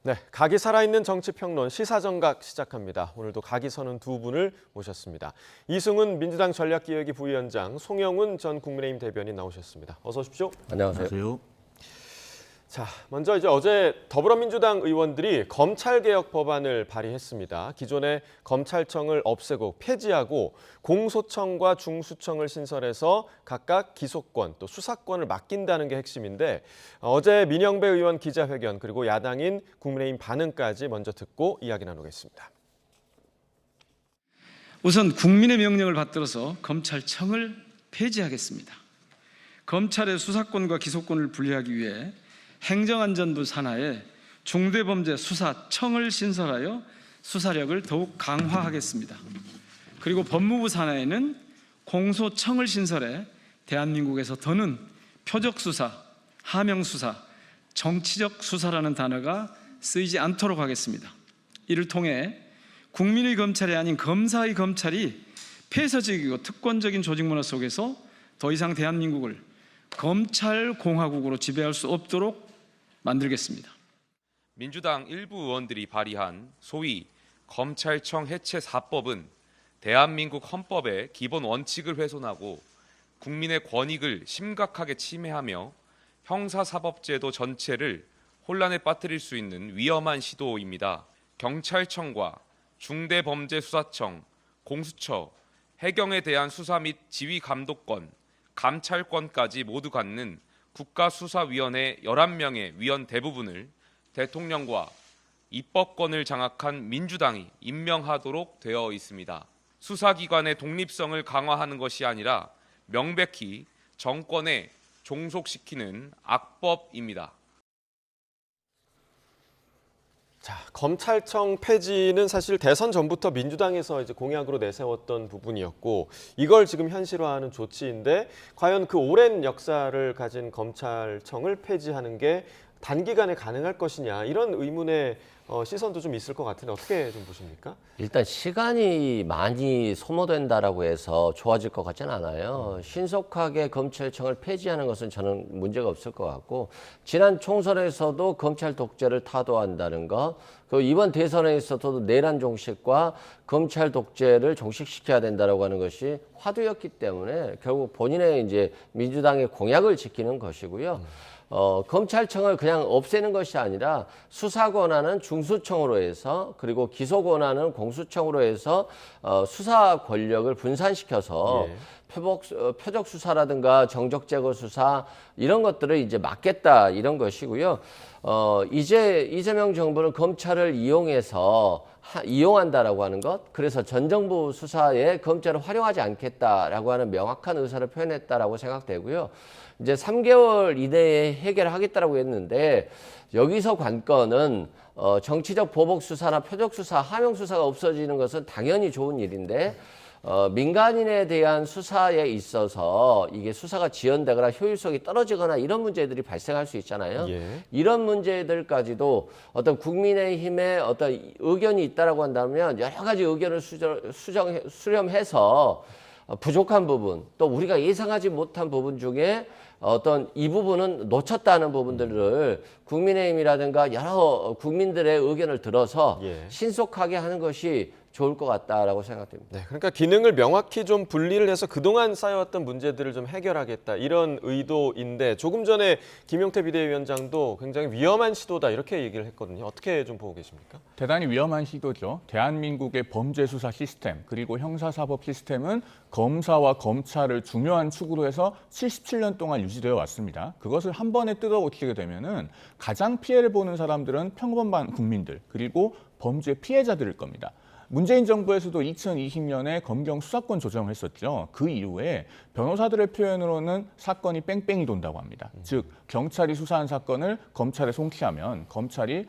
네, 각이 살아있는 정치평론 시사정각 시작합니다. 오늘도 각이 서는 두 분을 모셨습니다. 이승훈 민주당 전략기획위 부위원장, 송영훈 전 국민의힘 대변인 나오셨습니다. 어서 오십시오. 안녕하세요. 자, 먼저 어제 더불어민주당 의원들이 검찰개혁 법안을 발의했습니다. 기존의 검찰청을 없애고 폐지하고 공소청과 중수청을 신설해서 각각 기소권 또 수사권을 맡긴다는 게 핵심인데 어제 민영배 의원 기자회견 그리고 야당인 국민의힘 반응까지 먼저 듣고 이야기 나누겠습니다. 우선 국민의 명령을 받들어서 검찰청을 폐지하겠습니다. 검찰의 수사권과 기소권을 분리하기 위해 행정안전부 산하에 중대범죄수사청을 신설하여 수사력을 더욱 강화하겠습니다. 그리고 법무부 산하에는 공소청을 신설해 대한민국에서 더는 표적수사, 하명수사, 정치적 수사라는 단어가 쓰이지 않도록 하겠습니다. 이를 통해 국민의 검찰이 아닌 검사의 검찰이 폐쇄적이고 특권적인 조직 문화 속에서 더 이상 대한민국을 검찰공화국으로 지배할 수 없도록 만들겠습니다. 민주당 일부 의원들이 발의한 소위 검찰청 해체 4법은 대한민국 헌법의 기본 원칙을 훼손하고 국민의 권익을 심각하게 침해하며 형사사법제도 전체를 혼란에 빠뜨릴 수 있는 위험한 시도입니다. 경찰청과 중대범죄수사청, 공수처, 해경에 대한 수사 및 지휘 감독권, 감찰권까지 모두 갖는 국가수사위원회 11명의 위원 대부분을 대통령과 입법권을 장악한 민주당이 임명하도록 되어 있습니다. 수사기관의 독립성을 강화하는 것이 아니라 명백히 정권에 종속시키는 악법입니다. 자, 검찰청 폐지는 사실 대선 전부터 민주당에서 공약으로 내세웠던 부분이었고 이걸 지금 현실화하는 조치인데 과연 그 오랜 역사를 가진 검찰청을 폐지하는 게 단기간에 가능할 것이냐 이런 의문의 시선도 좀 있을 것 같은데 어떻게 좀 보십니까? 일단 시간이 많이 소모된다라고 해서 좋아질 것 같지는 않아요. 신속하게 검찰청을 폐지하는 것은 저는 문제가 없을 것 같고 지난 총선에서도 검찰 독재를 타도한다는 것, 그 이번 대선에서도 내란 종식과 검찰 독재를 종식시켜야 된다라고 하는 것이 화두였기 때문에 결국 본인의 이제 민주당의 공약을 지키는 것이고요. 검찰청을 그냥 없애는 것이 아니라 수사 권한은 중수청으로 해서 그리고 기소 권한은 공수청으로 해서 수사 권력을 분산시켜서 표적 수사라든가 정적 제거 수사 이런 것들을 이제 막겠다 이런 것이고요. 이제 이재명 정부는 검찰을 이용한다라고 하는 것, 그래서 전 정부 수사에 검찰을 활용하지 않겠다라고 하는 명확한 의사를 표현했다라고 생각되고요. 이제 3개월 이내에 해결하겠다라고 했는데 여기서 관건은 정치적 보복 수사나 표적 수사, 하명 수사가 없어지는 것은 당연히 좋은 일인데 민간인에 대한 수사에 있어서 이게 수사가 지연되거나 효율성이 떨어지거나 이런 문제들이 발생할 수 있잖아요. 이런 문제들까지도 어떤 국민의힘의 어떤 의견이 있다라고 한다면 여러 가지 의견을 수렴해서 부족한 부분, 또 우리가 예상하지 못한 부분 중에 어떤 이 부분은 놓쳤다는 부분들을 국민의힘이라든가 여러 국민들의 의견을 들어서 신속하게 하는 것이 좋을 것 같다라고 생각됩니다. 네, 그러니까 기능을 명확히 좀 분리를 해서 그동안 쌓여왔던 문제들을 좀 해결하겠다 이런 의도인데 조금 전에 김용태 비대위원장도 굉장히 위험한 시도다 이렇게 얘기를 했거든요. 어떻게 좀 보고 계십니까? 대단히 위험한 시도죠. 대한민국의 범죄수사 시스템 그리고 형사사법 시스템은 검사와 검찰을 중요한 축으로 해서 77년 동안 유지되어 왔습니다. 그것을 한 번에 뜯어고치게 되면은 가장 피해를 보는 사람들은 평범한 국민들 그리고 범죄 피해자들일 겁니다. 문재인 정부에서도 2020년에 검경 수사권 조정을 했었죠. 그 이후에 변호사들의 표현으로는 사건이 뺑뺑이 돈다고 합니다. 즉 경찰이 수사한 사건을 검찰에 송치하면 검찰이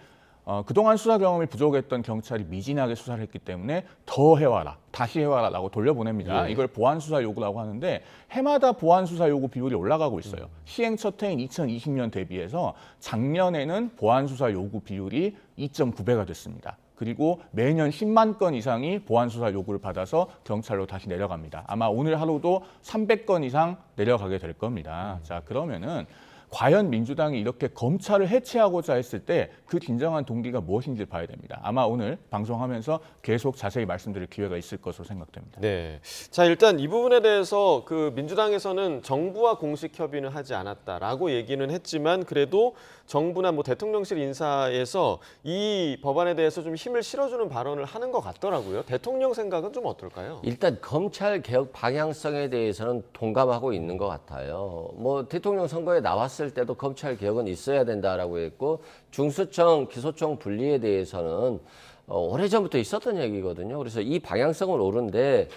그동안 수사 경험이 부족했던 경찰이 미진하게 수사를 했기 때문에 더 해와라, 다시 해와라라고 돌려보냅니다. 이걸 보완수사 요구라고 하는데 해마다 보완수사 요구 비율이 올라가고 있어요. 시행 첫 해인 2020년 대비해서 작년에는 보완수사 요구 비율이 2.9배가 됐습니다. 그리고 매년 10만 건 이상이 보완수사 요구를 받아서 경찰로 다시 내려갑니다. 아마 오늘 하루도 300건 이상 내려가게 될 겁니다. 자, 그러면은 과연 민주당이 이렇게 검찰을 해체하고자 했을 때 그 진정한 동기가 무엇인지 봐야 됩니다. 아마 오늘 방송하면서 계속 자세히 말씀드릴 기회가 있을 것으로 생각됩니다. 네. 자, 일단 이 부분에 대해서 그 민주당에서는 정부와 공식 협의는 하지 않았다라고 얘기는 했지만 그래도 정부나 뭐 대통령실 인사에서 이 법안에 대해서 좀 힘을 실어주는 발언을 하는 것 같더라고요. 대통령 생각은 좀 어떨까요? 일단 검찰 개혁 방향성에 대해서는 동감하고 있는 것 같아요. 뭐 대통령 선거에 나왔을 때도 검찰 개혁은 있어야 된다라고 했고 중수청, 기소청 분리에 대해서는 오래전부터 있었던 얘기거든요. 그래서 이 방향성은 옳은데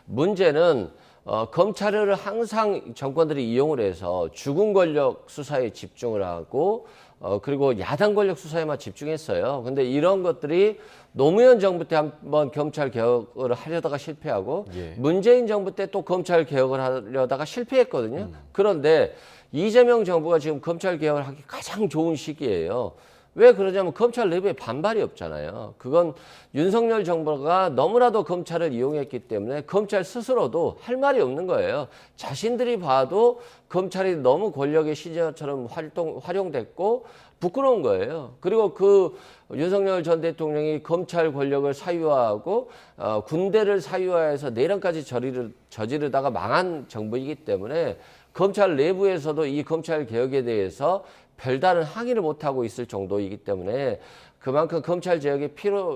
문제는 검찰을 항상 정권들이 이용을 해서 죽은 권력 수사에 집중을 하고 그리고 야당 권력 수사에만 집중했어요. 근데 이런 것들이 노무현 정부 때 한번 검찰 개혁을 하려다가 실패하고 문재인 정부 때 또 검찰 개혁을 하려다가 실패했거든요. 그런데 이재명 정부가 지금 검찰 개혁을 하기 가장 좋은 시기예요. 왜 그러냐면 검찰 내부에 반발이 없잖아요. 그건 윤석열 정부가 너무나도 검찰을 이용했기 때문에 검찰 스스로도 할 말이 없는 거예요. 자신들이 봐도 검찰이 너무 권력의 시저처럼 활용됐고 부끄러운 거예요. 그리고 그 윤석열 전 대통령이 검찰 권력을 사유화하고 군대를 사유화해서 내란까지 저지르다가 망한 정부이기 때문에 검찰 내부에서도 이 검찰 개혁에 대해서 별다른 항의를 못하고 있을 정도이기 때문에 그만큼 검찰 개혁의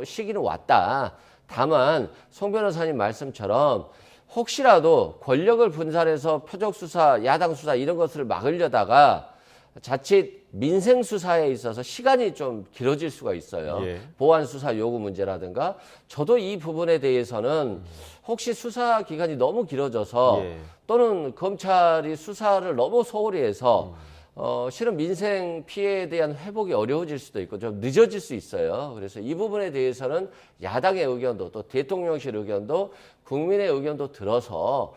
시기는 왔다. 다만 송 변호사님 말씀처럼 혹시라도 권력을 분산해서 표적 수사, 야당 수사 이런 것을 막으려다가 자칫 민생 수사에 있어서 시간이 좀 길어질 수가 있어요. 보안 수사 요구 문제라든가 저도 이 부분에 대해서는 혹시 수사 기간이 너무 길어져서 또는 검찰이 수사를 너무 소홀히 해서 실은 민생 피해에 대한 회복이 어려워질 수도 있고 좀 늦어질 수 있어요. 그래서 이 부분에 대해서는 야당의 의견도 또 대통령실 의견도 국민의 의견도 들어서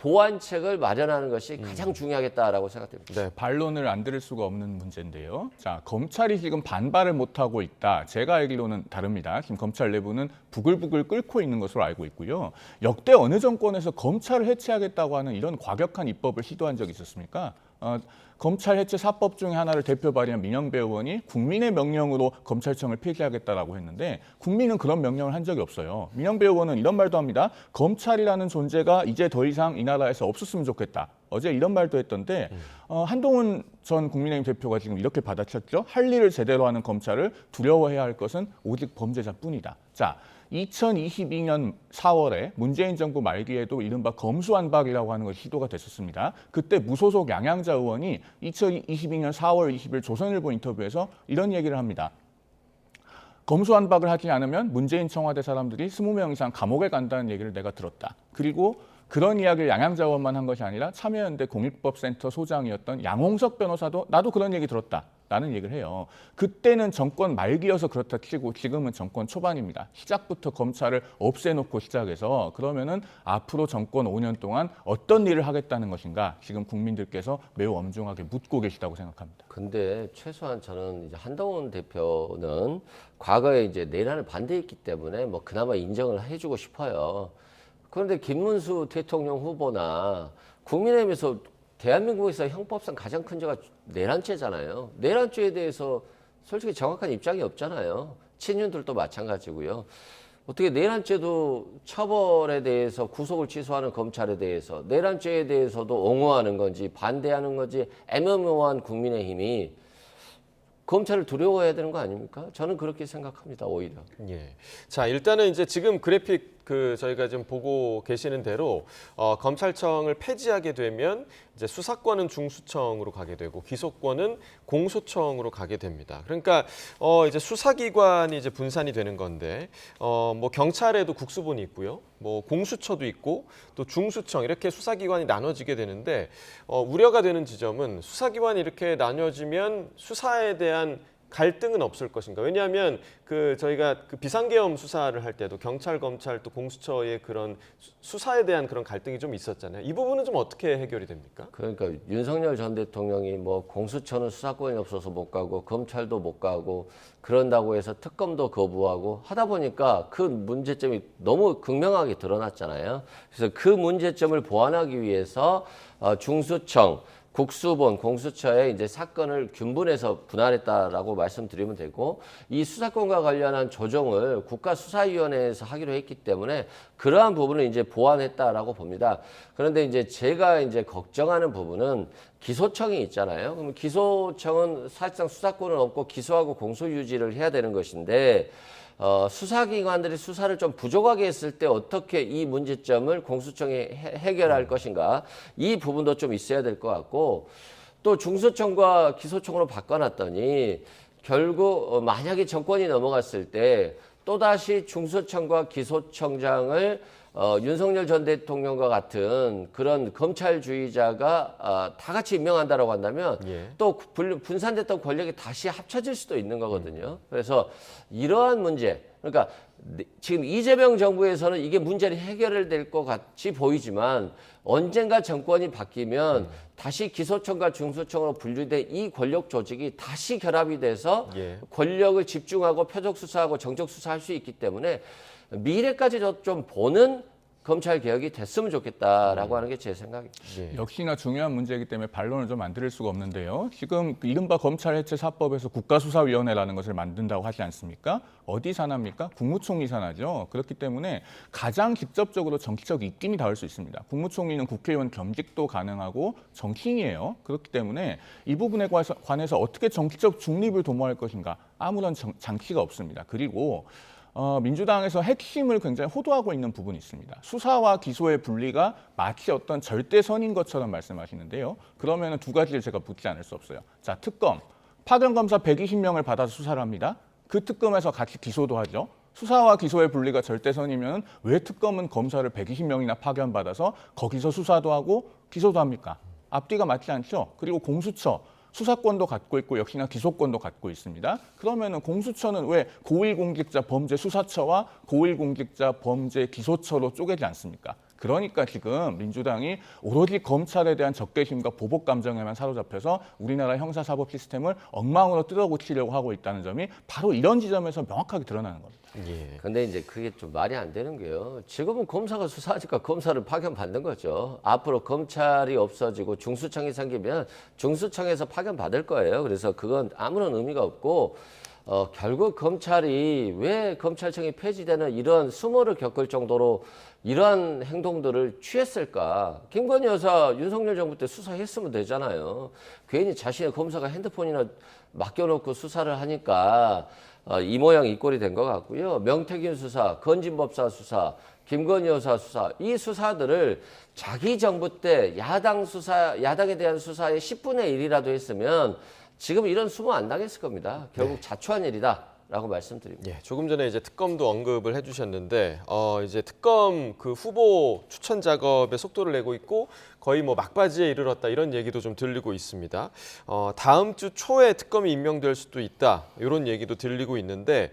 보완책을 마련하는 것이 가장 중요하겠다라고 생각됩니다. 네, 반론을 안 들을 수가 없는 문제인데요. 자, 검찰이 지금 반발을 못하고 있다. 제가 알기로는 다릅니다. 지금 검찰 내부는 부글부글 끓고 있는 것으로 알고 있고요. 역대 어느 정권에서 검찰을 해체하겠다고 하는 이런 과격한 입법을 시도한 적이 있었습니까? 검찰 해체 4법 중에 하나를 대표 발의한 민영배 의원이 국민의 명령으로 검찰청을 폐지하겠다라고 했는데 국민은 그런 명령을 한 적이 없어요. 민영배 의원은 이런 말도 합니다. 검찰이라는 존재가 이제 더 이상 이 나라에서 없었으면 좋겠다. 어제 이런 말도 했던데 한동훈 전 국민의힘 대표가 지금 이렇게 받아쳤죠. 할 일을 제대로 하는 검찰을 두려워해야 할 것은 오직 범죄자뿐이다. 자, 2022년 4월에 문재인 정부 말기에도 이른바 검수완박이라고 하는 것이 시도가 됐었습니다. 그때 무소속 양양자 의원이 2022년 4월 20일 조선일보 인터뷰에서 이런 얘기를 합니다. 검수완박을 하지 않으면 문재인 청와대 사람들이 20명 이상 감옥에 간다는 얘기를 내가 들었다. 그리고 그런 이야기를 양양자 의원만 한 것이 아니라 참여연대 공익법센터 소장이었던 양홍석 변호사도 나도 그런 얘기 들었다. 라는 얘기를 해요. 그때는 정권 말기여서 그렇다 치고 지금은 정권 초반입니다. 시작부터 검찰을 없애놓고 시작해서 그러면은 앞으로 정권 5년 동안 어떤 일을 하겠다는 것인가 지금 국민들께서 매우 엄중하게 묻고 계시다고 생각합니다. 근데 최소한 저는 이제 한동훈 대표는 과거에 이제 내란을 반대했기 때문에 뭐 그나마 인정을 해주고 싶어요. 그런데 김문수 대통령 후보나 국민의힘에서 대한민국에서 형법상 가장 큰 죄가 내란죄잖아요. 내란죄에 대해서 솔직히 정확한 입장이 없잖아요. 친윤들도 마찬가지고요. 어떻게 내란죄도 처벌에 대해서 구속을 취소하는 검찰에 대해서 내란죄에 대해서도 옹호하는 건지 반대하는 건지 애매모호한 국민의힘이 검찰을 두려워해야 되는 거 아닙니까? 저는 그렇게 생각합니다. 오히려. 자, 일단은 이제 지금 그래픽 저희가 지금 보고 계시는 대로 검찰청을 폐지하게 되면 이제 수사권은 중수청으로 가게 되고 기소권은 공소청으로 가게 됩니다. 그러니까 이제 수사기관이 이제 분산이 되는 건데 뭐 경찰에도 국수본이 있고요, 뭐 공수처도 있고 또 중수청 이렇게 수사기관이 나눠지게 되는데 우려가 되는 지점은 수사기관이 이렇게 나뉘어지면 수사에 대한 갈등은 없을 것인가? 왜냐하면 저희가 비상계엄 수사를 할 때도 경찰, 검찰 또 공수처의 그런 수사에 대한 그런 갈등이 좀 있었잖아요. 이 부분은 좀 어떻게 해결이 됩니까? 그러니까 윤석열 전 대통령이 뭐 공수처는 수사권이 없어서 못 가고 검찰도 못 가고 그런다고 해서 특검도 거부하고 하다 보니까 그 문제점이 너무 극명하게 드러났잖아요. 그래서 그 문제점을 보완하기 위해서 중수청 국수본, 공수처에 이제 사건을 균분해서 분할했다라고 말씀드리면 되고, 이 수사권과 관련한 조정을 국가수사위원회에서 하기로 했기 때문에 그러한 부분을 이제 보완했다라고 봅니다. 그런데 이제 제가 이제 걱정하는 부분은 기소청이 있잖아요. 그럼 기소청은 사실상 수사권은 없고 기소하고 공소 유지를 해야 되는 것인데, 수사기관들이 수사를 좀 부족하게 했을 때 어떻게 이 문제점을 공수청이 해결할 것인가, 이 부분도 좀 있어야 될 것 같고, 또 중수청과 기소청으로 바꿔놨더니 결국 만약에 정권이 넘어갔을 때 또다시 중수청과 기소청장을 윤석열 전 대통령과 같은 그런 검찰주의자가 다 같이 임명한다라고 한다면 또 분산됐던 권력이 다시 합쳐질 수도 있는 거거든요. 그래서 이러한 문제, 그러니까 지금 이재명 정부에서는 이게 문제를 해결될 것 같이 보이지만 언젠가 정권이 바뀌면 다시 기소청과 중수청으로 분류된 이 권력 조직이 다시 결합이 돼서 권력을 집중하고 표적 수사하고 정적 수사할 수 있기 때문에 미래까지 좀 보는 검찰 개혁이 됐으면 좋겠다라고 하는 게 제 생각입니다. 역시나 중요한 문제이기 때문에 반론을 좀 안 드릴 수가 없는데요. 지금 이른바 검찰 해체 사법에서 국가수사위원회라는 것을 만든다고 하지 않습니까? 어디 산합니까? 국무총리 산하죠. 그렇기 때문에 가장 직접적으로 정치적 입김이 닿을 수 있습니다. 국무총리는 국회의원 겸직도 가능하고 정치인이에요. 그렇기 때문에 이 부분에 관해서 어떻게 정치적 중립을 도모할 것인가, 아무런 장치가 없습니다. 그리고 민주당에서 핵심을 굉장히 호도하고 있는 부분이 있습니다. 수사와 기소의 분리가 마치 어떤 절대선인 것처럼 말씀하시는데요. 그러면 두 가지를 제가 묻지 않을 수 없어요. 자, 특검. 파견검사 120명을 받아서 수사를 합니다. 그 특검에서 같이 기소도 하죠. 수사와 기소의 분리가 절대선이면 왜 특검은 검사를 120명이나 파견받아서 거기서 수사도 하고 기소도 합니까? 앞뒤가 맞지 않죠. 그리고 공수처. 수사권도 갖고 있고 역시나 기소권도 갖고 있습니다. 그러면은 공수처는 왜 고위공직자 범죄 수사처와 고위공직자 범죄 기소처로 쪼개지 않습니까? 그러니까 지금 민주당이 오로지 검찰에 대한 적개심과 보복 감정에만 사로잡혀서 우리나라 형사사법 시스템을 엉망으로 뜯어고치려고 하고 있다는 점이 바로 이런 지점에서 명확하게 드러나는 겁니다. 근데 이제 그게 좀 말이 안 되는 게요. 지금은 검사가 수사하니까 검사를 파견받는 거죠. 앞으로 검찰이 없어지고 중수청이 생기면 중수청에서 파견받을 거예요. 그래서 그건 아무런 의미가 없고, 결국 검찰이 왜 검찰청이 폐지되는 이런 수모를 겪을 정도로 이러한 행동들을 취했을까? 김건희 여사 윤석열 정부 때 수사했으면 되잖아요. 괜히 자신의 검사가 핸드폰이나 맡겨놓고 수사를 하니까 이 모양 이 꼴이 된 것 같고요. 명태균 수사, 건진법사 수사, 김건희 여사 수사, 이 수사들을 자기 정부 때 야당에 대한 수사의 10분의 1이라도 했으면 지금 이런 수모 안 당했을 겁니다. 결국 자초한 일이다라고 말씀드립니다. 조금 전에 이제 특검도 언급을 해주셨는데 이제 특검 그 후보 추천 작업에 속도를 내고 있고 거의 뭐 막바지에 이르렀다 이런 얘기도 좀 들리고 있습니다. 다음 주 초에 특검이 임명될 수도 있다 이런 얘기도 들리고 있는데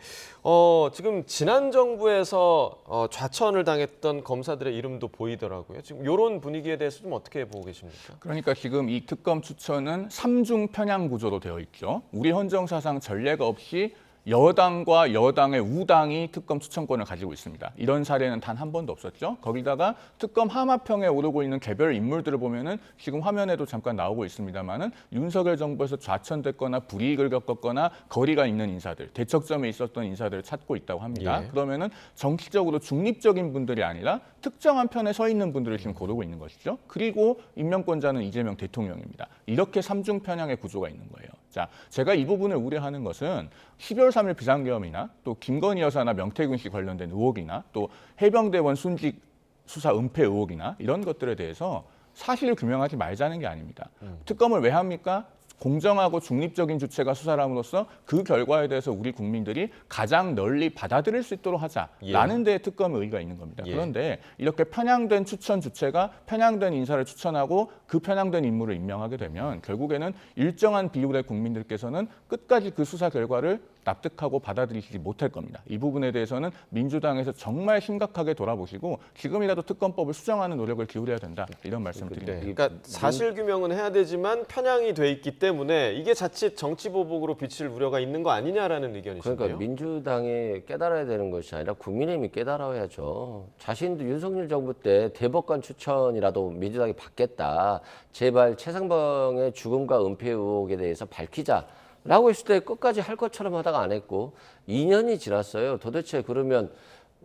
지금 지난 정부에서 좌천을 당했던 검사들의 이름도 보이더라고요. 지금 이런 분위기에 대해서 좀 어떻게 보고 계십니까? 그러니까 지금 이 특검 추천은 3중 편향 구조로 되어 있죠. 우리 헌정사상 전례가 없이 여당과 여당의 우당이 특검 추천권을 가지고 있습니다. 이런 사례는 단 한 번도 없었죠. 거기다가 특검 하마평에 오르고 있는 개별 인물들을 보면은 지금 화면에도 잠깐 나오고 있습니다만은 윤석열 정부에서 좌천됐거나 불이익을 겪었거나 거리가 있는 인사들, 대척점에 있었던 인사들을 찾고 있다고 합니다. 그러면은 정치적으로 중립적인 분들이 아니라 특정한 편에 서 있는 분들을 지금 고르고 있는 것이죠. 그리고 임명권자는 이재명 대통령입니다. 이렇게 3중 편향의 구조가 있는 거예요. 자, 제가 이 부분을 우려하는 것은 12월 3일 비상계엄이나 또 김건희 여사나 명태균 씨 관련된 의혹이나 또 해병대원 순직 수사 은폐 의혹이나 이런 것들에 대해서 사실을 규명하지 말자는 게 아닙니다. 특검을 왜 합니까? 공정하고 중립적인 주체가 수사를 함으로써 그 결과에 대해서 우리 국민들이 가장 널리 받아들일 수 있도록 하자라는 데 특검의 의의가 있는 겁니다. 그런데 이렇게 편향된 추천 주체가 편향된 인사를 추천하고 그 편향된 인물을 임명하게 되면 결국에는 일정한 비율의 국민들께서는 끝까지 그 수사 결과를 납득하고 받아들이지 못할 겁니다. 이 부분에 대해서는 민주당에서 정말 심각하게 돌아보시고 지금이라도 특검법을 수정하는 노력을 기울여야 된다. 이런 말씀을 드립니다. 그러니까 사실 규명은 해야 되지만 편향이 돼 있기 때문에 이게 자칫 정치 보복으로 비칠 우려가 있는 거 아니냐라는 의견이신데요. 그러니까 민주당이 깨달아야 되는 것이 아니라 국민의힘이 깨달아야죠. 자신도 윤석열 정부 때 대법관 추천이라도 민주당이 받겠다. 제발 최상병의 죽음과 은폐 의혹에 대해서 밝히자라고 했을 때 끝까지 할 것처럼 하다가 안 했고 2년이 지났어요. 도대체 그러면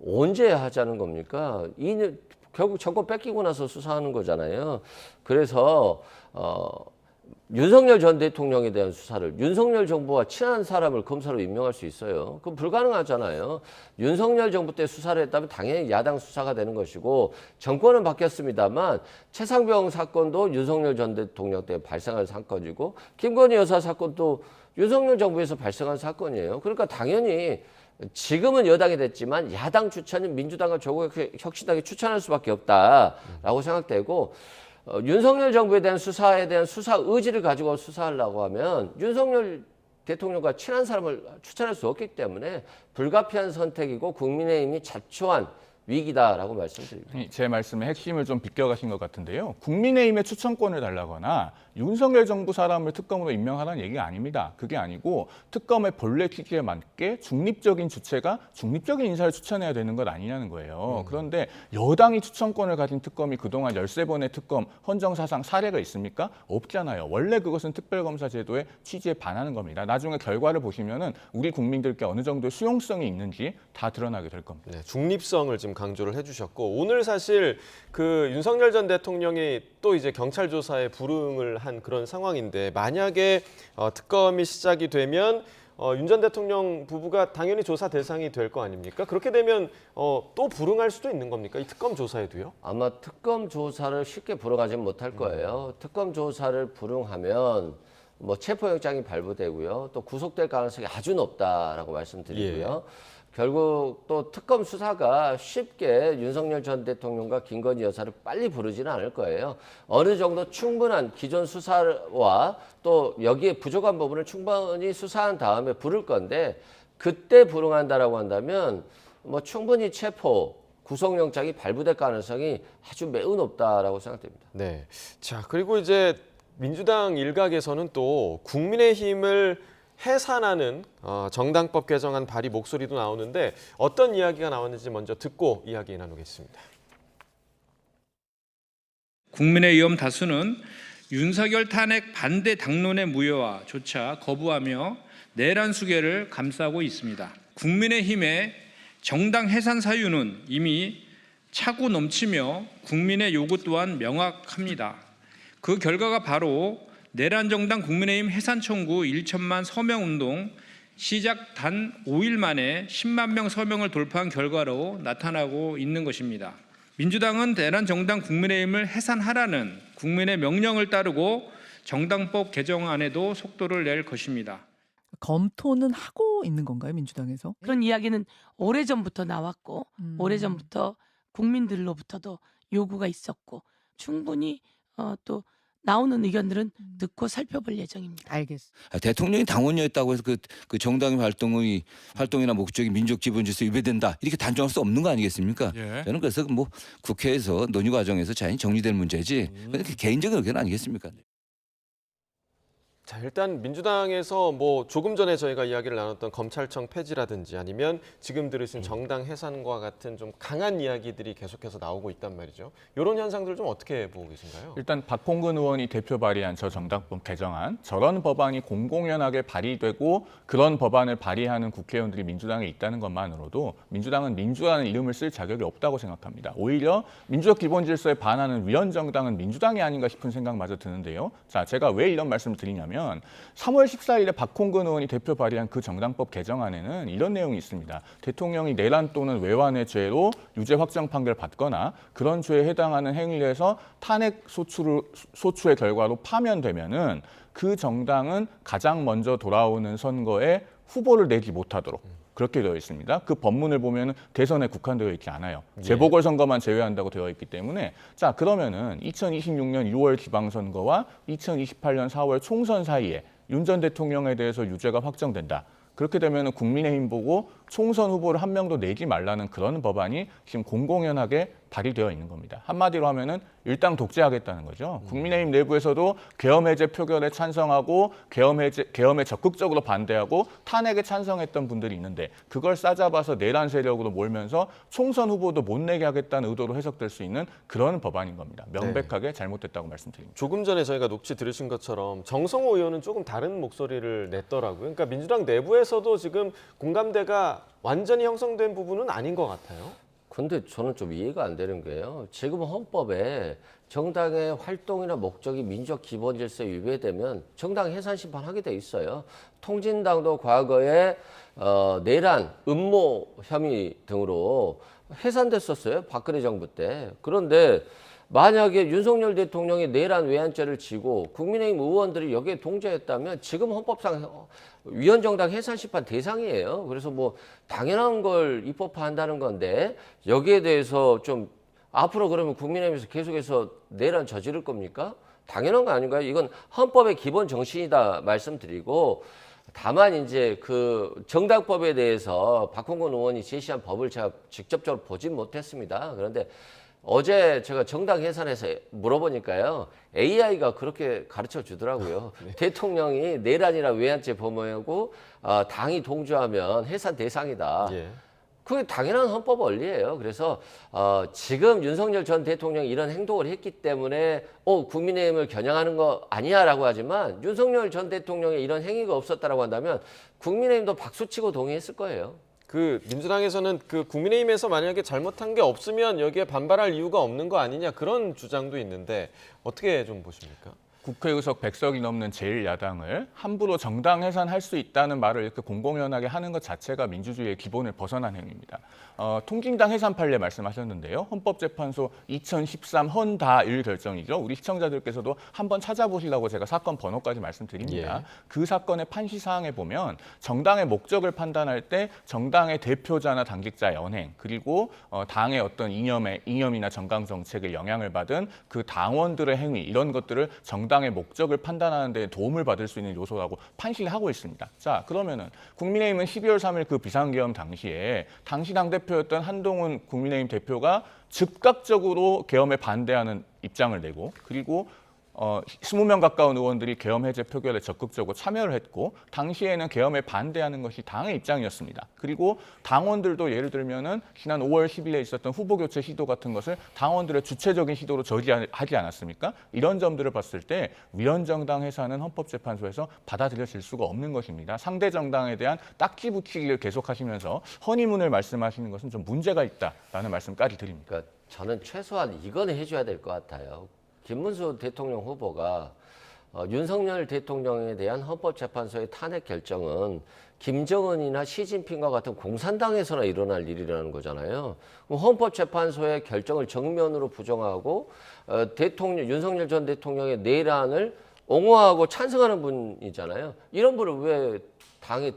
언제 하자는 겁니까? 2년, 결국 정권 뺏기고 나서 수사하는 거잖아요. 그래서 윤석열 전 대통령에 대한 수사를 윤석열 정부와 친한 사람을 검사로 임명할 수 있어요. 그건 불가능하잖아요. 윤석열 정부 때 수사를 했다면 당연히 야당 수사가 되는 것이고 정권은 바뀌었습니다만 최상병 사건도 윤석열 전 대통령 때 발생한 사건이고 김건희 여사 사건도 윤석열 정부에서 발생한 사건이에요. 그러니까 당연히 지금은 여당이 됐지만 야당 추천은 민주당과 조국혁신당이 추천할 수밖에 없다라고 생각되고 윤석열 정부에 대한 수사에 대한 수사 의지를 가지고 수사하려고 하면 윤석열 대통령과 친한 사람을 추천할 수 없기 때문에 불가피한 선택이고 국민의힘이 자초한 위기다라고 말씀드립니다. 제 말씀의 핵심을 좀 비껴가신 것 같은데요. 국민의힘의 추천권을 달라거나 윤석열 정부 사람을 특검으로 임명하라는 얘기가 아닙니다. 그게 아니고 특검의 본래 취지에 맞게 중립적인 주체가 중립적인 인사를 추천해야 되는 것 아니냐는 거예요. 그런데 여당이 추천권을 가진 특검이 그동안 13번의 특검 헌정사상 사례가 있습니까? 없잖아요. 원래 그것은 특별검사 제도의 취지에 반하는 겁니다. 나중에 결과를 보시면은 우리 국민들께 어느 정도 수용성이 있는지 다 드러나게 될 겁니다. 네, 중립성을 지금 강조를 해주셨고 오늘 사실 그 윤석열 전 대통령이 또 이제 경찰 조사에 불응을 한 그런 상황인데 만약에 특검이 시작이 되면 윤 전 대통령 부부가 당연히 조사 대상이 될 거 아닙니까? 그렇게 되면 또 불응할 수도 있는 겁니까? 이 특검 조사에도요? 아마 특검 조사를 쉽게 불응하지는 못할 거예요. 특검 조사를 불응하면 뭐 체포영장이 발부되고요. 또 구속될 가능성이 아주 높다라고 말씀드리고요. 결국 또 특검 수사가 쉽게 윤석열 전 대통령과 김건희 여사를 빨리 부르지는 않을 거예요. 어느 정도 충분한 기존 수사와 또 여기에 부족한 부분을 충분히 수사한 다음에 부를 건데 그때 불응한다라고 한다면 뭐 충분히 체포, 구속영장이 발부될 가능성이 아주 매우 높다라고 생각됩니다. 네. 자, 그리고 이제 민주당 일각에서는 또 국민의힘을 해산하는 정당법 개정안 발의 목소리도 나오는데 어떤 이야기가 나왔는지 먼저 듣고 이야기 나누겠습니다. 국민의힘 다수는 윤석열 탄핵 반대 당론의 무효화조차 거부하며 내란 수계를 감싸고 있습니다. 국민의힘의 정당 해산 사유는 이미 차고 넘치며 국민의 요구 또한 명확합니다. 그 결과가 바로 내란정당 국민의힘 해산 청구 1천만 서명운동 시작 단 5일 만에 10만 명 서명을 돌파한 결과로 나타나고 있는 것입니다. 민주당은 내란정당 국민의힘을 해산하라는 국민의 명령을 따르고 정당법 개정안에도 속도를 낼 것입니다. 검토는 하고 있는 건가요, 민주당에서? 그런 이야기는 오래전부터 나왔고 오래전부터 국민들로부터도 요구가 있었고 충분히 또 나오는 의견들은 듣고 살펴볼 예정입니다. 알겠습니다. 대통령이 당원이었다고 해서 그 정당의 활동이나 목적이 민족 기본 질서 위배된다 이렇게 단정할 수 없는 거 아니겠습니까? 예. 저는 그래서 뭐 국회에서 논의 과정에서 자연히 정리될 문제지. 근데 개인적인 의견 아니겠습니까? 자, 일단 민주당에서 뭐 조금 전에 저희가 이야기를 나눴던 검찰청 폐지라든지 아니면 지금 들으신 정당 해산과 같은 좀 강한 이야기들이 계속해서 나오고 있단 말이죠. 이런 현상들 좀 어떻게 보고 계신가요? 일단 박홍근 의원이 대표 발의한 저 정당법 개정안, 저런 법안이 공공연하게 발의되고 그런 법안을 발의하는 국회의원들이 민주당에 있다는 것만으로도 민주당은 민주라는 이름을 쓸 자격이 없다고 생각합니다. 오히려 민주적 기본 질서에 반하는 위헌정당은 민주당이 아닌가 싶은 생각마저 드는데요. 자, 제가 왜 이런 말씀을 드리냐면 3월 14일에 박홍근 의원이 대표 발의한 그 정당법 개정안에는 이런 내용이 있습니다. 대통령이 내란 또는 외환의 죄로 유죄 확정 판결 받거나 그런 죄에 해당하는 행위를 해서 탄핵 소추의 결과로 파면되면은 그 정당은 가장 먼저 돌아오는 선거에 후보를 내지 못하도록 그렇게 되어 있습니다. 그 법문을 보면 대선에 국한되어 있지 않아요. 재보궐선거만 제외한다고 되어 있기 때문에 자 그러면은 2026년 6월 지방선거와 2028년 4월 총선 사이에 윤 전 대통령에 대해서 유죄가 확정된다. 그렇게 되면 국민의힘 보고 총선 후보를 한 명도 내지 말라는 그런 법안이 지금 공공연하게 발의되어 있는 겁니다. 한마디로 하면은 일당 독재하겠다는 거죠. 국민의힘 내부에서도 계엄 해제 표결에 찬성하고 계엄에 적극적으로 반대하고 탄핵에 찬성했던 분들이 있는데 그걸 싸잡아서 내란 세력으로 몰면서 총선 후보도 못 내게 하겠다는 의도로 해석될 수 있는 그런 법안인 겁니다. 명백하게 잘못됐다고 말씀드립니다. 조금 전에 저희가 녹취 들으신 것처럼 정성호 의원은 조금 다른 목소리를 냈더라고요. 그러니까 민주당 내부에서도 지금 공감대가 완전히 형성된 부분은 아닌 것 같아요. 근데 저는 좀 이해가 안 되는 게요. 지금 헌법에 정당의 활동이나 목적이 민주적 기본 질서에 위배되면 정당 해산 심판하게 돼 있어요. 통진당도 과거에 내란, 음모 혐의 등으로 해산됐었어요. 박근혜 정부 때. 그런데 만약에 윤석열 대통령이 내란 외환죄를 지고 국민의힘 의원들이 여기에 동조했다면 지금 헌법상 위헌정당 해산심판 대상이에요. 그래서 뭐 당연한 걸 입법화한다는 건데 여기에 대해서 좀 앞으로 그러면 국민의힘에서 계속해서 내란 저지를 겁니까? 당연한 거 아닌가요? 이건 헌법의 기본 정신이다 말씀드리고 다만 이제 그 정당법에 대해서 박홍근 의원이 제시한 법을 제가 직접적으로 보진 못했습니다. 그런데 어제 제가 정당 해산에서 물어보니까요. AI가 그렇게 가르쳐 주더라고요. 네. 대통령이 내란이나 외환죄 범하고 당이 동조하면 해산 대상이다. 예. 그게 당연한 헌법 원리예요. 그래서 지금 윤석열 전 대통령이 이런 행동을 했기 때문에 국민의힘을 겨냥하는 거 아니야라고 하지만 윤석열 전 대통령의 이런 행위가 없었다라고 한다면 국민의힘도 박수치고 동의했을 거예요. 그 민주당에서는 그 국민의힘에서 만약에 잘못한 게 없으면 여기에 반발할 이유가 없는 거 아니냐 그런 주장도 있는데 어떻게 좀 보십니까? 국회 의석 100석이 넘는 제1야당을 함부로 정당 해산할 수 있다는 말을 이렇게 공공연하게 하는 것 자체가 민주주의의 기본을 벗어난 행위입니다. 통진당 해산 판례 말씀하셨는데요. 헌법재판소 2013 헌다 1 결정이죠. 우리 시청자들께서도 한번 찾아보시라고 제가 사건 번호까지 말씀드립니다. 예. 그 사건의 판시 사항에 보면 정당의 목적을 판단할 때 정당의 대표자나 당직자의 언행 그리고 당의 어떤 이념이나 정강 정책에 영향을 받은 그 당원들의 행위 이런 것들을 정당의 목적을 판단하는 데 도움을 받을 수 있는 요소라고 판시를 하고 있습니다. 자, 그러면은 국민의힘은 12월 3일 그 비상계엄 당시에 당시 당대표였던 한동훈 국민의힘 대표가 즉각적으로 계엄에 반대하는 입장을 내고 그리고 20명 가까운 의원들이 계엄 해제 표결에 적극적으로 참여를 했고 당시에는 계엄에 반대하는 것이 당의 입장이었습니다. 그리고 당원들도 예를 들면은 지난 5월 10일에 있었던 후보 교체 시도 같은 것을 당원들의 주체적인 시도로 저지하지 않았습니까? 이런 점들을 봤을 때 위헌정당 해산은 헌법재판소에서 받아들여질 수가 없는 것입니다. 상대 정당에 대한 딱지 붙이기를 계속하시면서 허니문을 말씀하시는 것은 좀 문제가 있다라는 말씀까지 드립니다. 그러니까 저는 최소한 이건 해줘야 될 것 같아요. 김문수 대통령 후보가 윤석열 대통령에 대한 헌법재판소의 탄핵 결정은 김정은이나 시진핑과 같은 공산당에서나 일어날 일이라는 거잖아요. 그럼 헌법재판소의 결정을 정면으로 부정하고 윤석열 전 대통령의 내란을 옹호하고 찬성하는 분이잖아요. 이런 분을 왜 당에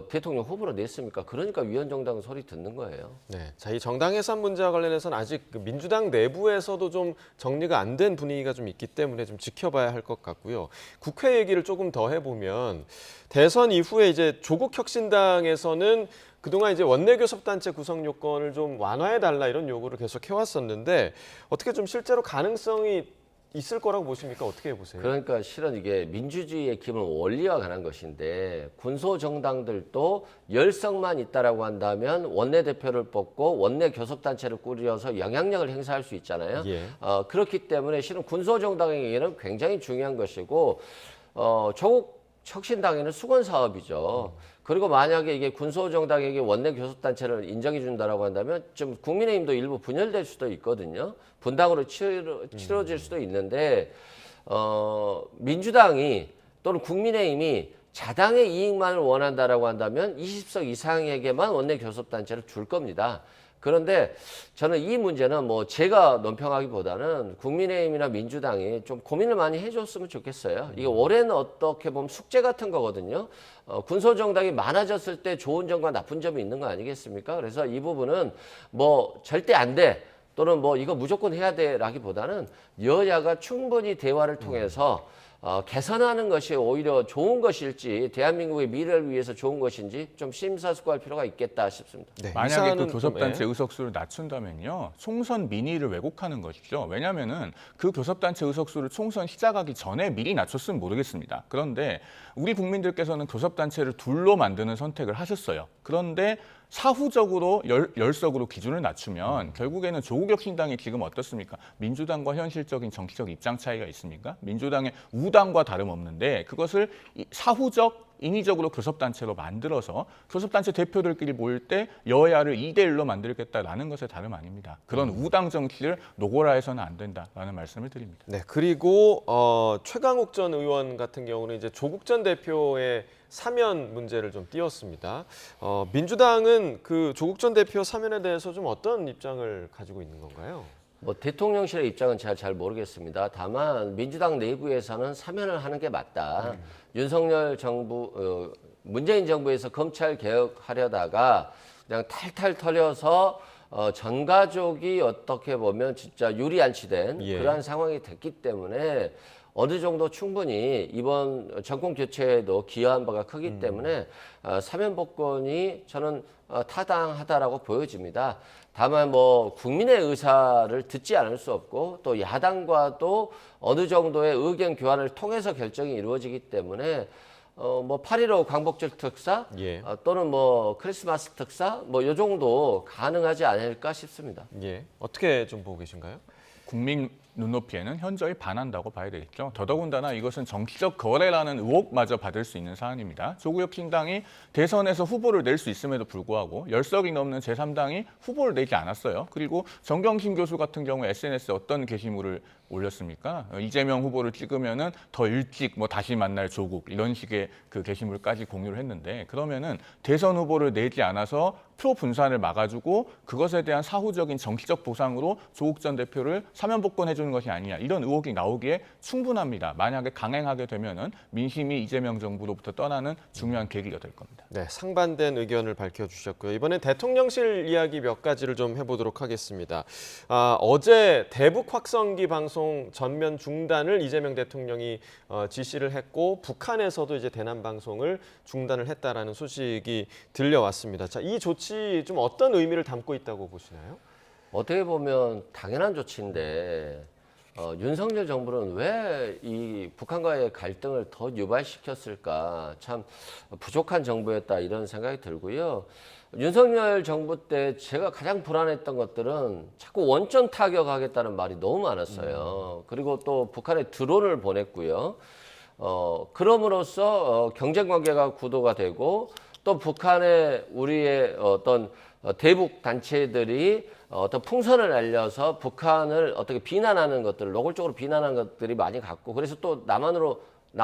대통령 후보로 냈습니까? 그러니까 위헌정당 소리 듣는 거예요. 네, 자, 이 정당 해산 문제와 관련해서는 아직 그 민주당 내부에서도 좀 정리가 안 된 분위기가 좀 있기 때문에 좀 지켜봐야 할 것 같고요. 국회 얘기를 조금 더 해보면 대선 이후에 이제 조국 혁신당에서는 그동안 이제 원내교섭단체 구성 요건을 좀 완화해달라 이런 요구를 계속 해왔었는데 어떻게 좀 실제로 가능성이 있을 거라고 보십니까? 어떻게 보세요? 그러니까 실은 이게 민주주의의 기본 원리와 관한 것인데 군소 정당들도 열성만 있다라고 한다면 원내대표를 뽑고 원내 교섭단체를 꾸려서 영향력을 행사할 수 있잖아요. 예. 그렇기 때문에 실은 군소 정당에게는 굉장히 중요한 것이고 조국 혁신당에는 수건 사업이죠. 그리고 만약에 이게 군소 정당에게 원내 교섭단체를 인정해 준다라고 한다면 좀 국민의힘도 일부 분열될 수도 있거든요. 분당으로 치러질 수도 있는데 민주당이 또는 국민의힘이 자당의 이익만을 원한다라고 한다면 20석 이상에게만 원내 교섭단체를 줄 겁니다. 그런데 저는 이 문제는 뭐 제가 논평하기보다는 국민의힘이나 민주당이 좀 고민을 많이 해줬으면 좋겠어요. 이게 올해는 어떻게 보면 숙제 같은 거거든요. 군소정당이 많아졌을 때 좋은 점과 나쁜 점이 있는 거 아니겠습니까? 그래서 이 부분은 뭐 절대 안 돼. 또는 뭐 이거 무조건 해야 돼라기보다는 여야가 충분히 대화를 통해서 개선하는 것이 오히려 좋은 것일지 대한민국의 미래를 위해서 좋은 것인지 좀 심사숙고할 필요가 있겠다 싶습니다. 네, 만약에 그 이사는 교섭단체 좀, 의석수를 낮춘다면요, 총선 민의를 왜곡하는 것이죠. 왜냐하면은 그 교섭단체 의석수를 총선 시작하기 전에 미리 낮췄으면 모르겠습니다. 그런데 우리 국민들께서는 교섭단체를 둘로 만드는 선택을 하셨어요. 그런데 사후적으로 열석으로 기준을 낮추면 결국에는 조국 혁신당이 지금 어떻습니까? 민주당과 현실적인 정치적 입장 차이가 있습니까? 민주당의 우당과 다름없는데 그것을 사후적 인위적으로 교섭단체로 만들어서 교섭단체 대표들끼리 모일 때 여야를 2대1로 만들겠다라는 것에 다름 아닙니다. 그런 우당 정치를 노골화해서는 안 된다라는 말씀을 드립니다. 네, 그리고 최강욱 전 의원 같은 경우는 이제 조국 전 대표의 사면 문제를 좀 띄웠습니다. 민주당은 그 조국 전 대표 사면에 대해서 좀 어떤 입장을 가지고 있는 건가요? 뭐 대통령실의 입장은 잘 모르겠습니다. 다만 민주당 내부에서는 사면을 하는 게 맞다. 윤석열 정부, 문재인 정부에서 검찰 개혁하려다가 그냥 탈탈 털려서 전 가족이 어떻게 보면 진짜 유리안치된 그러한 상황이 됐기 때문에 어느 정도 충분히 이번 정권 교체에도 기여한 바가 크기 때문에 사면 복권이 저는 타당하다라고 보여집니다. 다만 뭐 국민의 의사를 듣지 않을 수 없고 또 야당과도 어느 정도의 의견 교환을 통해서 결정이 이루어지기 때문에 뭐 8.15 광복절 특사 또는 뭐 크리스마스 특사 뭐 요 정도 가능하지 않을까 싶습니다. 예, 어떻게 좀 보고 계신가요? 국민 눈높이에는 현저히 반한다고 봐야 되겠죠. 더더군다나 이것은 정치적 거래라는 의혹마저 받을 수 있는 사안입니다. 조국 혁신당이 대선에서 후보를 낼 수 있음에도 불구하고 10석이 넘는 제3당이 후보를 내지 않았어요. 그리고 정경심 교수 같은 경우 SNS에 어떤 게시물을 올렸습니까? 이재명 후보를 찍으면은 더 일찍 뭐 다시 만날 조국 이런 식의 그 게시물까지 공유를 했는데 그러면은 대선 후보를 내지 않아서 표 분산을 막아주고 그것에 대한 사후적인 정치적 보상으로 조국 전 대표를 사면 복권해주는 것이 아니냐 이런 의혹이 나오기에 충분합니다. 만약에 강행하게 되면은 민심이 이재명 정부로부터 떠나는 중요한 계기가 될 겁니다. 네, 상반된 의견을 밝혀주셨고요. 이번엔 대통령실 이야기 몇 가지를 좀 해보도록 하겠습니다. 어제 대북 확성기 방송 전면 중단을 이재명 대통령이 지시를 했고 북한에서도 이제 대남 방송을 중단을 했다라는 소식이 들려왔습니다. 자, 이 조치 좀 어떤 의미를 담고 있다고 보시나요? 어떻게 보면 당연한 조치인데 윤석열 정부는 왜 이 북한과의 갈등을 더 유발시켰을까 참 부족한 정부였다 이런 생각이 들고요. 윤석열 정부 때 제가 가장 불안했던 것들은 자꾸 원전 타격하겠다는 말이 너무 많았어요. 그리고 또 북한에 드론을 보냈고요. 그럼으로써 경쟁 관계가 구도가 되고 또 북한에 우리의 어떤 대북 단체들이 어떤 풍선을 날려서 북한을 어떻게 비난하는 것들을 노골적으로 비난하는 것들이 많이 갔고 그래서 또 남한으로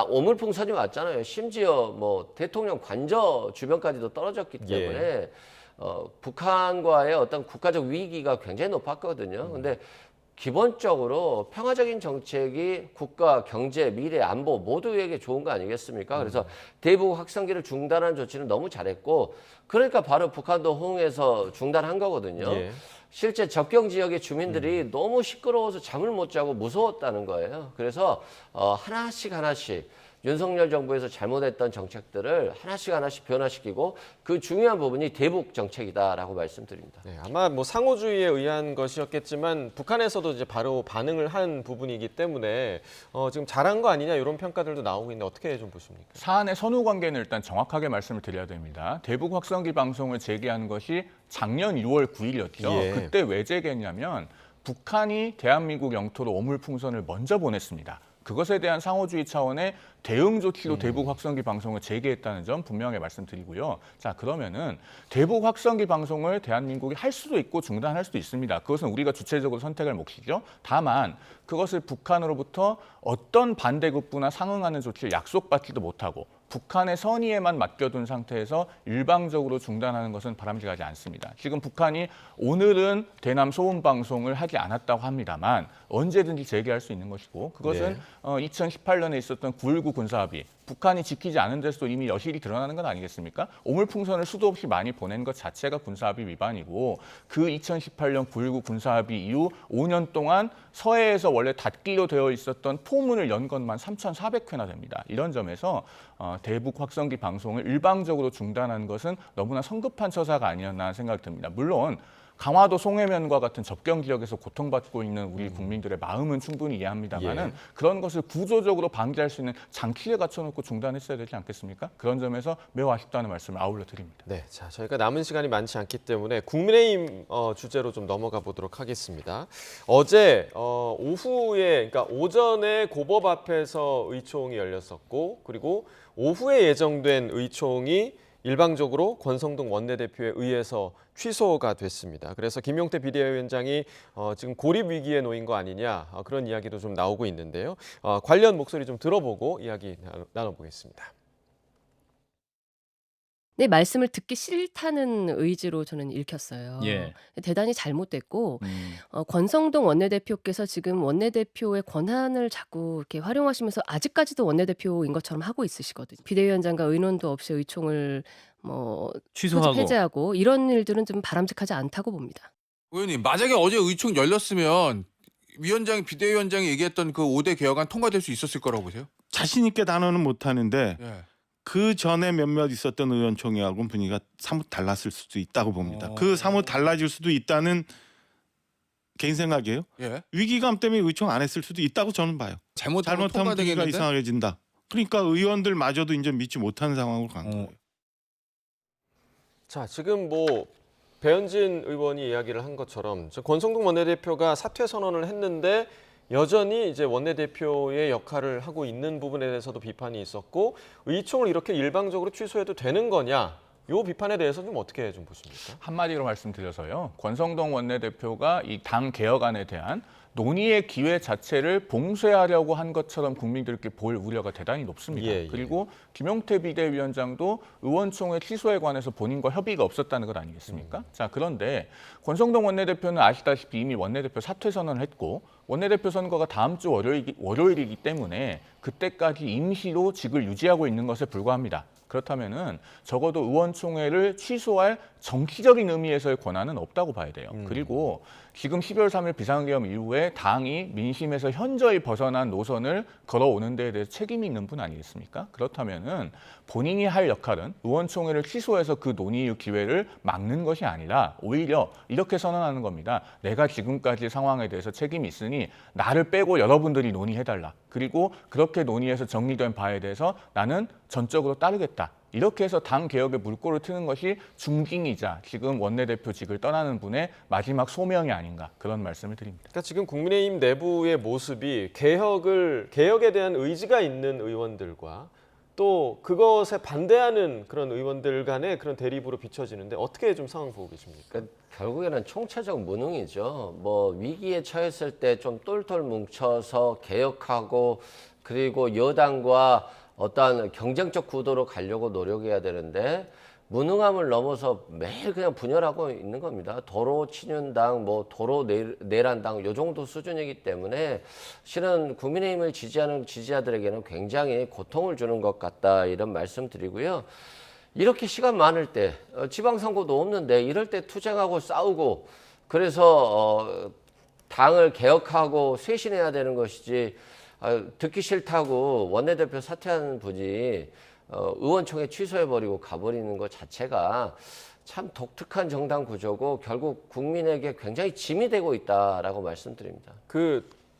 오물풍선이 왔잖아요. 심지어 뭐 대통령 관저 주변까지도 떨어졌기 때문에 북한과의 어떤 국가적 위기가 굉장히 높았거든요. 근데 기본적으로 평화적인 정책이 국가, 경제, 미래, 안보 모두에게 좋은 거 아니겠습니까? 그래서 대북 확성기를 중단한 조치는 너무 잘했고 그러니까 바로 북한도 호응해서 중단한 거거든요. 실제 접경 지역의 주민들이 너무 시끄러워서 잠을 못 자고 무서웠다는 거예요. 그래서 하나씩 윤석열 정부에서 잘못했던 정책들을 하나씩 변화시키고 그 중요한 부분이 대북 정책이다라고 말씀드립니다. 네, 아마 뭐 상호주의에 의한 것이었겠지만 북한에서도 이제 바로 반응을 한 부분이기 때문에 지금 잘한 거 아니냐 이런 평가들도 나오고 있는데 어떻게 좀 보십니까? 사안의 선후 관계는 일단 정확하게 말씀을 드려야 됩니다. 대북 확성기 방송을 재개한 것이 작년 6월 9일이었죠. 그때 왜 재개했냐면 북한이 대한민국 영토로 오물풍선을 먼저 보냈습니다. 그것에 대한 상호주의 차원의 대응 조치로 대북 확성기 방송을 재개했다는 점 분명히 말씀드리고요. 자, 그러면은 대북 확성기 방송을 대한민국이 할 수도 있고 중단할 수도 있습니다. 그것은 우리가 주체적으로 선택할 몫이죠. 다만 그것을 북한으로부터 어떤 반대급부나 상응하는 조치를 약속받지도 못하고 북한의 선의에만 맡겨둔 상태에서 일방적으로 중단하는 것은 바람직하지 않습니다. 지금 북한이 오늘은 대남 소음 방송을 하지 않았다고 합니다만 언제든지 재개할 수 있는 것이고 그것은 2018년에 있었던 9.19 군사합의 북한이 지키지 않은 데서도 이미 여실히 드러나는 건 아니겠습니까? 오물풍선을 수도 없이 많이 보낸 것 자체가 군사합의 위반이고 그 2018년 9.19 군사합의 이후 5년 동안 서해에서 원래 닫기로 되어 있었던 포문을 연 것만 3,400회나 됩니다. 이런 점에서 대북 확성기 방송을 일방적으로 중단한 것은 너무나 성급한 처사가 아니었나 생각이 듭니다. 물론 강화도 송해면과 같은 접경 지역에서 고통받고 있는 우리 국민들의 마음은 충분히 이해합니다만은 그런 것을 구조적으로 방지할 수 있는 장치를 갖춰놓고 중단했어야 되지 않겠습니까? 그런 점에서 매우 아쉽다는 말씀을 아울러 드립니다. 네, 자 저희가 남은 시간이 많지 않기 때문에 국민의힘 주제로 좀 넘어가 보도록 하겠습니다. 어제 오후에, 그러니까 오전에 고법 앞에서 의총이 열렸었고, 그리고 오후에 예정된 의총이 일방적으로 권성동 원내대표에 의해서 취소가 됐습니다. 그래서 김용태 비대위원장이 지금 고립 위기에 놓인 거 아니냐, 그런 이야기도 좀 나오고 있는데요. 관련 목소리 좀 들어보고 이야기 나눠보겠습니다. 네, 말씀을 듣기 싫다는 의지로 저는 읽혔어요. 예. 대단히 잘못됐고 권성동 원내대표께서 지금 원내대표의 권한을 자꾸 이렇게 활용하시면서 아직까지도 원내대표인 것처럼 하고 있으시거든요. 비대위원장과 의논도 없이 의총을 취소하고. 폐지하고 이런 일들은 좀 바람직하지 않다고 봅니다. 의원님, 만약에 어제 의총 열렸으면 위원장이 비대위원장이 얘기했던 그 5대 개혁안 통과될 수 있었을 거라고 보세요? 자신 있게 단언은 못하는데 예. 그 전에 몇몇 있었던 의원총회하고는 분위기가 사뭇 달랐을 수도 있다고 봅니다. 그 사뭇 달라질 수도 있다는 개인 생각이에요. 예. 위기감 때문에 의총 안 했을 수도 있다고 저는 봐요. 잘못하면 잘못하면 분위기가 통과되겠는데? 이상해진다. 그러니까 의원들마저도 이제 믿지 못하는 상황으로 간 거예요. 자, 지금 배현진 의원이 이야기를 한 것처럼 권성동 원내대표가 사퇴 선언을 했는데 여전히 이제 원내대표의 역할을 하고 있는 부분에 대해서도 비판이 있었고, 의총을 이렇게 일방적으로 취소해도 되는 거냐? 이 비판에 대해서 좀 어떻게 좀 보십니까? 한마디로 말씀드려서요. 권성동 원내대표가 이 당 개혁안에 대한 논의의 기회 자체를 봉쇄하려고 한 것처럼 국민들께 보일 우려가 대단히 높습니다. 예. 그리고 김용태 비대위원장도 의원총회 취소에 관해서 본인과 협의가 없었다는 것 아니겠습니까? 자, 그런데 권성동 원내대표는 아시다시피 이미 원내대표 사퇴 선언을 했고 원내대표 선거가 다음 주 월요일이기 때문에 그때까지 임시로 직을 유지하고 있는 것에 불과합니다. 그렇다면은 적어도 의원총회를 취소할 정치적인 의미에서의 권한은 없다고 봐야 돼요. 그리고 지금 12월 3일 비상계엄 이후에 당이 민심에서 현저히 벗어난 노선을 걸어오는 데에 대해서 책임이 있는 분 아니겠습니까? 그렇다면은 본인이 할 역할은 의원총회를 취소해서 그 논의의 기회를 막는 것이 아니라 오히려 이렇게 선언하는 겁니다. 내가 지금까지 상황에 대해서 책임이 있으니 나를 빼고 여러분들이 논의해달라. 그리고 그렇게 논의해서 정리된 바에 대해서 나는 전적으로 따르겠다. 이렇게 해서 당 개혁에 물꼬를 트는 것이 중징이자 지금 원내대표직을 떠나는 분의 마지막 소명이 아닌가, 그런 말씀을 드립니다. 그러니까 지금 국민의힘 내부의 모습이 개혁에 대한 의지가 있는 의원들과 또 그것에 반대하는 그런 의원들 간의 그런 대립으로 비춰지는데 어떻게 좀 상황 보고 계십니까? 그러니까 결국에는 총체적 무능이죠. 위기에 처했을 때 좀 똘똘 뭉쳐서 개혁하고 그리고 여당과 어떠한 경쟁적 구도로 가려고 노력해야 되는데 무능함을 넘어서 매일 그냥 분열하고 있는 겁니다. 도로 친윤당, 도로 내란당 요 정도 수준이기 때문에 실은 국민의힘을 지지하는 지지자들에게는 굉장히 고통을 주는 것 같다, 이런 말씀 드리고요. 이렇게 시간 많을 때 지방선거도 없는데 이럴 때 투쟁하고 싸우고 그래서 당을 개혁하고 쇄신해야 되는 것이지, 듣기 싫다고 원내대표 사퇴하는 분이 의원총회 취소해버리고 가버리는 것 자체가 참 독특한 정당 구조고 결국 국민에게 굉장히 짐이 되고 있다라고 말씀드립니다.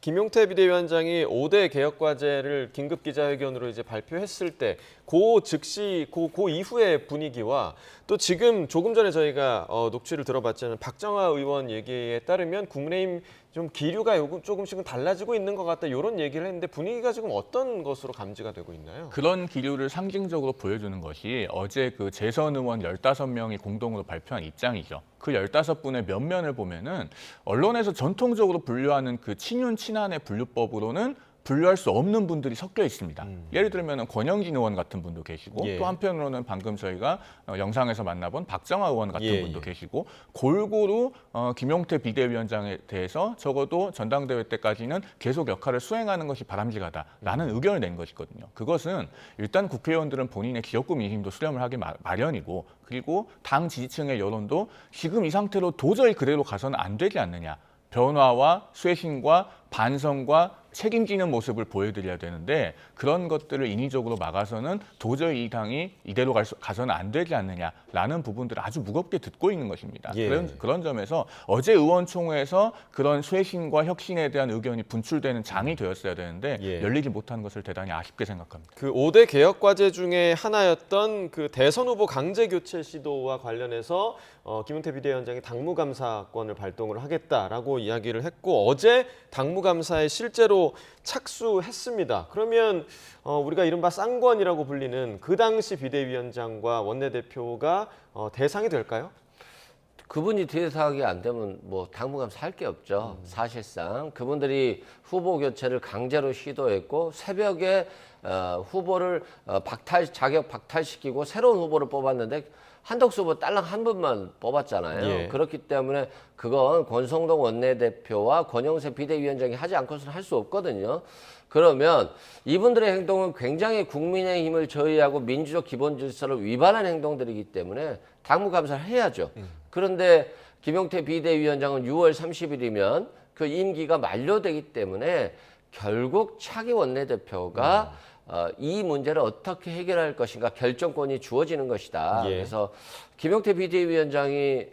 김용태 비대위원장이 5대 개혁 과제를 긴급 기자회견으로 이제 발표했을 때 그 즉시 그 이후의 분위기와 또 지금 조금 전에 저희가 녹취를 들어봤잖아요. 박정하 의원 얘기에 따르면 국민의힘 좀 기류가 조금씩은 달라지고 있는 것 같다, 이런 얘기를 했는데 분위기가 지금 어떤 것으로 감지가 되고 있나요? 그런 기류를 상징적으로 보여주는 것이 어제 그 재선 의원 15명이 공동으로 발표한 입장이죠. 그 15분의 면면을 보면은 언론에서 전통적으로 분류하는 그 친윤 친한의 분류법으로는 분류할 수 없는 분들이 섞여 있습니다. 예를 들면 권영진 의원 같은 분도 계시고 예. 또 한편으로는 방금 저희가 영상에서 만나본 박정아 의원 같은 예, 분도 예. 계시고 골고루 김용태 비대위원장에 대해서 적어도 전당대회 때까지는 계속 역할을 수행하는 것이 바람직하다라는 의견을 낸 것이거든요. 그것은 일단 국회의원들은 본인의 지역구 민심도 수렴을 하기 마련이고 그리고 당 지지층의 여론도 지금 이 상태로 도저히 그대로 가서는 안 되지 않느냐. 변화와 쇄신과 반성과 책임지는 모습을 보여드려야 되는데 그런 것들을 인위적으로 막아서는 도저히 이 당이 이대로 가서는 안 되지 않느냐라는 부분들을 아주 무겁게 듣고 있는 것입니다. 예. 그런 점에서 어제 의원총회에서 그런 쇄신과 혁신에 대한 의견이 분출되는 장이 되었어야 되는데 예. 열리지 못한 것을 대단히 아쉽게 생각합니다. 그 5대 개혁 과제 중에 하나였던 그 대선 후보 강제 교체 시도와 관련해서 김용태 비대위원장이 당무감사권을 발동을 하겠다라고 이야기를 했고 어제 당무감사에 실제로 착수했습니다. 그러면 우리가 이른바 쌍권이라고 불리는 그 당시 비대위원장과 원내대표가 대상이 될까요? 그분이 대상이 안 되면 뭐 당분감사 할 게 없죠. 사실상 그분들이 후보 교체를 강제로 시도했고 새벽에 후보를 자격 박탈시키고 새로운 후보를 뽑았는데 한덕수 후보 딸랑 한 분만 뽑았잖아요. 예. 그렇기 때문에 그건 권성동 원내대표와 권영세 비대위원장이 하지 않고서는 할 수 없거든요. 그러면 이분들의 행동은 굉장히 국민의힘을 저해하고 민주적 기본 질서를 위반한 행동들이기 때문에 당무감사를 해야죠. 그런데 김용태 비대위원장은 6월 30일이면 그 임기가 만료되기 때문에 결국 차기 원내대표가 이 문제를 어떻게 해결할 것인가 결정권이 주어지는 것이다. 예. 그래서 김용태 비대위원장이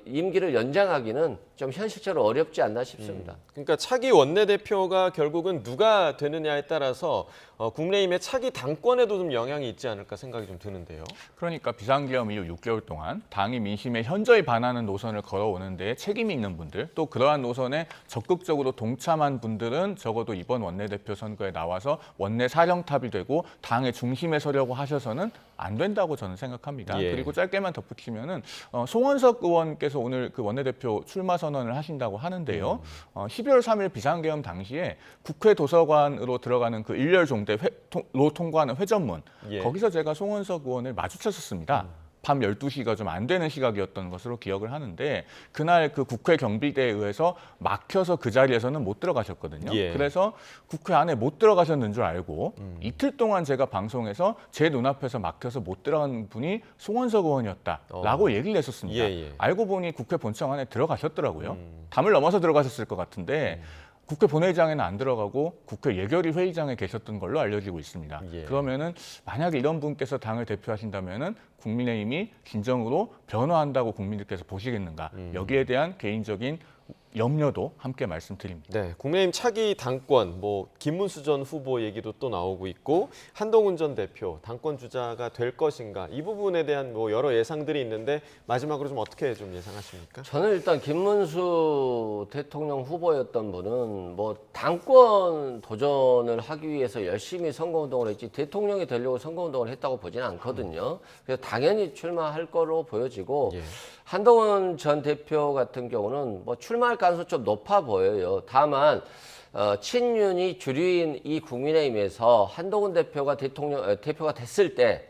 임기를 연장하기는 좀 현실적으로 어렵지 않나 싶습니다. 그러니까 차기 원내대표가 결국은 누가 되느냐에 따라서 국민의힘의 차기 당권에도 좀 영향이 있지 않을까 생각이 좀 드는데요. 그러니까 비상계엄 이후 6개월 동안 당이 민심에 현저히 반하는 노선을 걸어오는 데 책임이 있는 분들 또 그러한 노선에 적극적으로 동참한 분들은 적어도 이번 원내대표 선거에 나와서 원내 사령탑이 되고 당의 중심에 서려고 하셔서는 안 된다고 저는 생각합니다. 예. 그리고 짧게만 덧붙이면은 송원석 의원께서 오늘 그 원내대표 출마 선언을 하신다고 하는데요. 12월 3일 비상계엄 당시에 국회 도서관으로 들어가는 그 일렬 종대로 통과하는 회전문 예. 거기서 제가 송원석 의원을 마주쳤었습니다. 밤 12시가 좀 안 되는 시각이었던 것으로 기억을 하는데 그날 그 국회 경비대에 의해서 막혀서 그 자리에서는 못 들어가셨거든요. 예. 그래서 국회 안에 못 들어가셨는 줄 알고 이틀 동안 제가 방송에서 제 눈앞에서 막혀서 못 들어간 분이 송원석 의원이었다라고 얘기를 했었습니다. 예, 예. 알고 보니 국회 본청 안에 들어가셨더라고요. 담을 넘어서 들어가셨을 것 같은데 국회 본회의장에는 안 들어가고 국회 예결위 회의장에 계셨던 걸로 알려지고 있습니다. 예. 그러면은 만약에 이런 분께서 당을 대표하신다면은 국민의힘이 진정으로 변화한다고 국민들께서 보시겠는가? 여기에 대한 개인적인 염려도 함께 말씀드립니다. 네, 국민의힘 차기 당권, 김문수 전 후보 얘기도 또 나오고 있고 한동훈 전 대표 당권 주자가 될 것인가 이 부분에 대한 여러 예상들이 있는데 마지막으로 좀 어떻게 좀 예상하십니까? 저는 일단 김문수 대통령 후보였던 분은 당권 도전을 하기 위해서 열심히 선거운동을 했지 대통령이 되려고 선거운동을 했다고 보지는 않거든요. 그래서 당연히 출마할 거로 보여지고 예. 한동훈 전 대표 같은 경우는 출마할 가능성이 좀 높아 보여요. 다만 친윤이 주류인 이 국민의힘에서 한동훈 대표가 대표가 됐을 때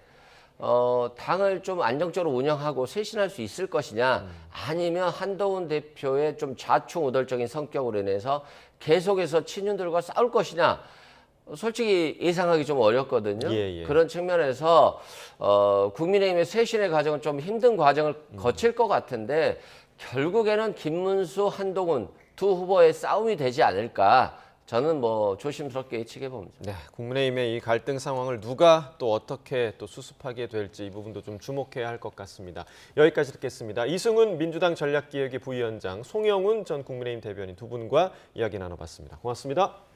당을 좀 안정적으로 운영하고 쇄신할 수 있을 것이냐 아니면 한동훈 대표의 좀 좌충우돌적인 성격으로 인해서 계속해서 친윤들과 싸울 것이냐 솔직히 예상하기 좀 어렵거든요. 예, 예. 그런 측면에서 국민의힘의 쇄신의 과정은 좀 힘든 과정을 거칠 것 같은데 결국에는 김문수, 한동훈 두 후보의 싸움이 되지 않을까 저는 조심스럽게 예측해 봅니다. 네, 국민의힘의 이 갈등 상황을 누가 또 어떻게 또 수습하게 될지 이 부분도 좀 주목해야 할 것 같습니다. 여기까지 듣겠습니다. 이승훈 민주당 전략기획위 부위원장, 송영훈 전 국민의힘 대변인 두 분과 이야기 나눠봤습니다. 고맙습니다.